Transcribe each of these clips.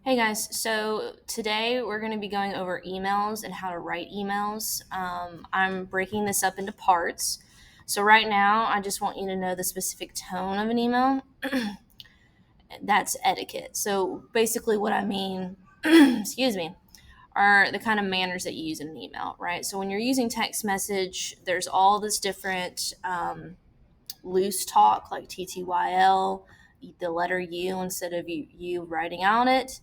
Hey guys, so today we're going to be going over emails and how to write emails. I'm breaking this up into parts. So, right now, I just want you to know the specific tone of an email. That's etiquette. So, basically, what I mean, excuse me, are the kind of manners that you use in an email, right? So, when you're using text message, there's all this different loose talk like TTYL, the letter U instead of you writing out it.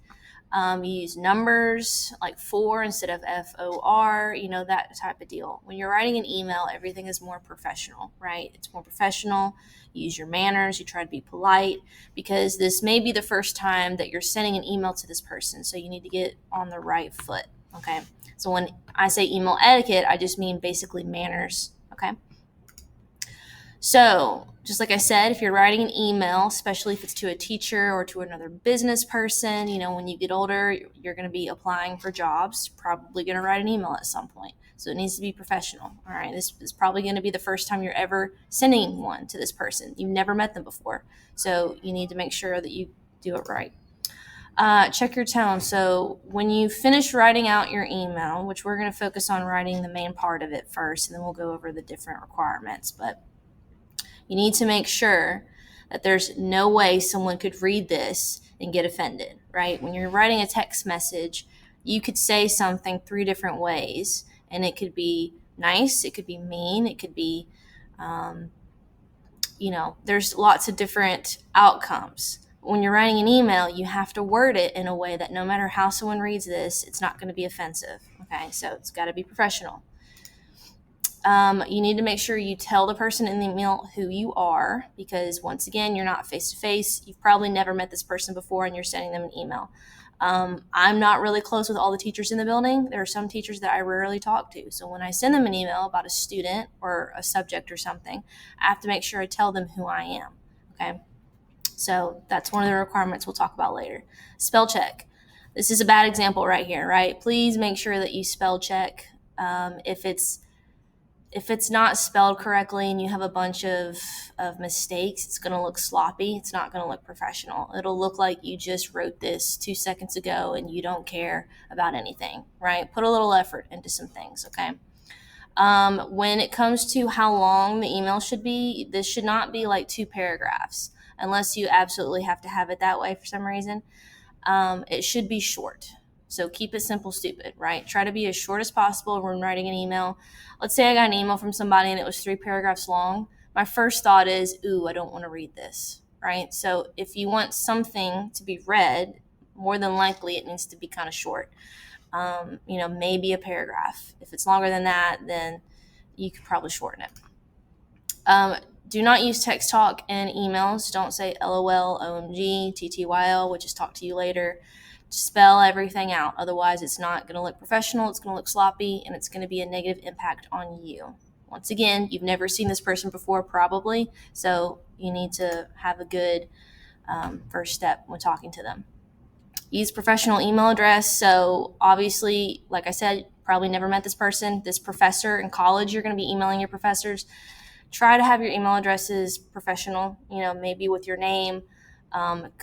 You use numbers like for instead of FOR, that type of deal. When you're writing an email, everything is more professional, right? It's more professional. You use your manners, you try to be polite because this may be the first time that you're sending an email to this person. So you need to get on the right foot, okay? So when I say email etiquette, I just mean basically manners, okay? So, just like I said, if you're writing an email, especially if it's to a teacher or to another business person, when you get older, you're going to be applying for jobs, probably going to write an email at some point. So it needs to be professional. All right. This is probably going to be the first time you're ever sending one to this person. You've never met them before. So you need to make sure that you do it right. Check your tone. So when you finish writing out your email, which we're going to focus on writing the main part of it first, and then we'll go over the different requirements. But you need to make sure that there's no way someone could read this and get offended, right? When you're writing a text message, you could say something three different ways, and it could be nice, it could be mean, it could be, there's lots of different outcomes. When you're writing an email, you have to word it in a way that no matter how someone reads this, it's not going to be offensive. Okay, so it's got to be professional. You need to make sure you tell the person in the email who you are because, once again, you're not face to face. You've probably never met this person before and you're sending them an email. I'm not really close with all the teachers in the building. There are some teachers that I rarely talk to. So when I send them an email about a student or a subject or something, I have to make sure I tell them who I am. Okay. So that's one of the requirements we'll talk about later. Spell check. This is a bad example right here, right? Please make sure that you spell check. If it's not spelled correctly and you have a bunch of mistakes, it's going to look sloppy. It's not going to look professional. It'll look like you just wrote this 2 seconds ago and you don't care about anything, right? Put a little effort into some things, okay? When it comes to how long the email should be, this should not be like 2 paragraphs unless you absolutely have to have it that way for some reason. It should be short. So keep it simple, stupid, right? Try to be as short as possible when writing an email. Let's say I got an email from somebody and it was 3 paragraphs long. My first thought is, ooh, I don't want to read this, right? So if you want something to be read, more than likely it needs to be kind of short. Maybe a paragraph. If it's longer than that, then you could probably shorten it. Do not use text talk in emails. Don't say LOL, OMG, TTYL, which is talk to you later. Spell everything out. Otherwise, it's not going to look professional, it's going to look sloppy, and it's going to be a negative impact on you. Once again, you've never seen this person before, probably, so you need to have a good first step when talking to them. Use professional email address. So obviously, like I said, probably never met this person. This professor in college, you're going to be emailing your professors. Try to have your email addresses professional, maybe with your name.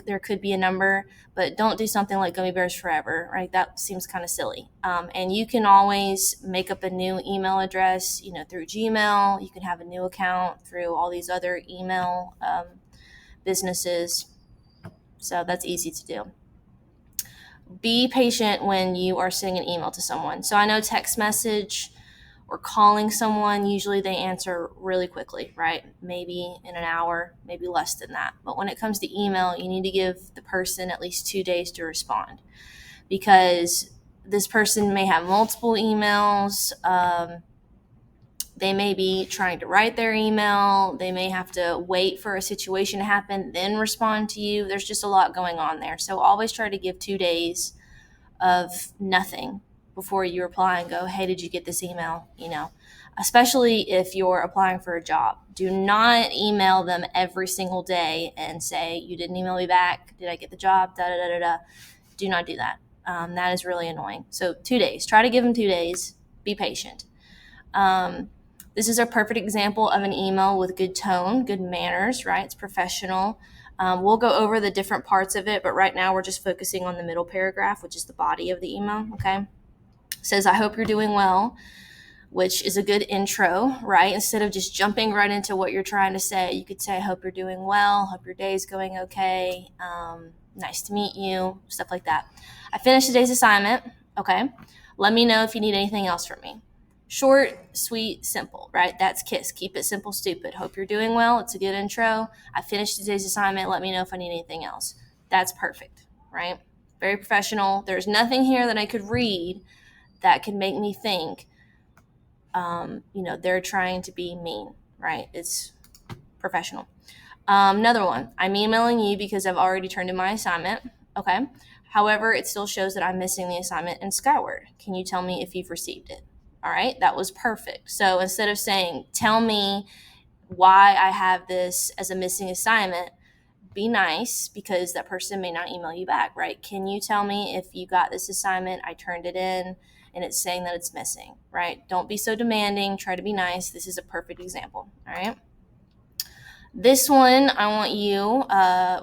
There could be a number, but don't do something like Gummy Bears Forever, right? That seems kind of silly. And you can always make up a new email address, through Gmail. You can have a new account through all these other email businesses. So that's easy to do. Be patient when you are sending an email to someone. So I know text message or calling someone, usually they answer really quickly, right? Maybe in an hour, maybe less than that. But when it comes to email, you need to give the person at least 2 days to respond because this person may have multiple emails. They may be trying to write their email. They may have to wait for a situation to happen, then respond to you. There's just a lot going on there. So always try to give 2 days of nothing before you reply and go, hey, did you get this email? Especially if you're applying for a job. Do not email them every single day and say, you didn't email me back. Did I get the job? Da, da, da, da, da. Do not do that. That is really annoying. So 2 days. Try to give them 2 days. Be patient. This is a perfect example of an email with good tone, good manners, right? It's professional. We'll go over the different parts of it, but right now we're just focusing on the middle paragraph, which is the body of the email, okay? It says, I hope you're doing well, which is a good intro, right? Instead of just jumping right into what you're trying to say, you could say, I hope you're doing well, hope your day's going okay, nice to meet you, stuff like that. I finished today's assignment, okay? Let me know if you need anything else from me. Short, sweet, simple, right? That's KISS. Keep it simple, stupid. Hope you're doing well. It's a good intro. I finished today's assignment. Let me know if I need anything else. That's perfect, right? Very professional. There's nothing here that I could read that could make me think, they're trying to be mean, right? It's professional. Another one. I'm emailing you because I've already turned in my assignment. Okay. However, it still shows that I'm missing the assignment in Skyward. Can you tell me if you've received it? All right. That was perfect. So instead of saying, tell me why I have this as a missing assignment, be nice because that person may not email you back, right? Can you tell me if you got this assignment? I turned it in and it's saying that it's missing, right? Don't be so demanding. Try to be nice. This is a perfect example. All right. This one, I want you,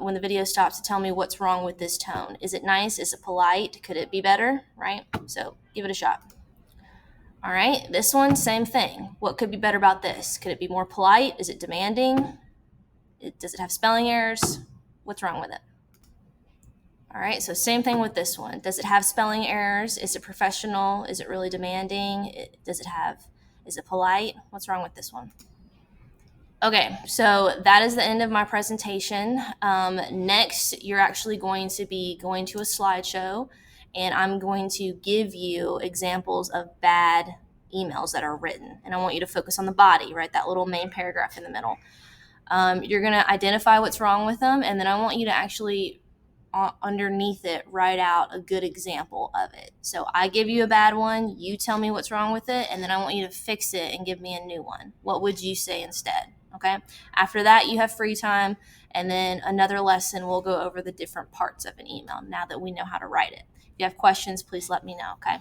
when the video stops, to tell me what's wrong with this tone. Is it nice? Is it polite? Could it be better? Right? So give it a shot. All right. This one, same thing. What could be better about this? Could it be more polite? Is it demanding? Does it have spelling errors? What's wrong with it? All right, so same thing with this one. Does it have spelling errors? Is it professional? Is it really demanding? Is it polite? What's wrong with this one? Okay, so that is the end of my presentation. Next, you're actually going to be going to a slideshow, and I'm going to give you examples of bad emails that are written. And I want you to focus on the body, right? That little main paragraph in the middle. You're going to identify what's wrong with them, and then I want you to actually underneath it write out a good example of it. So I give you a bad one, you tell me what's wrong with it, and then I want you to fix it and give me a new one. What would you say instead? Okay. After that, you have free time, and then another lesson we'll go over the different parts of an email now that we know how to write it. If you have questions, please let me know. Okay.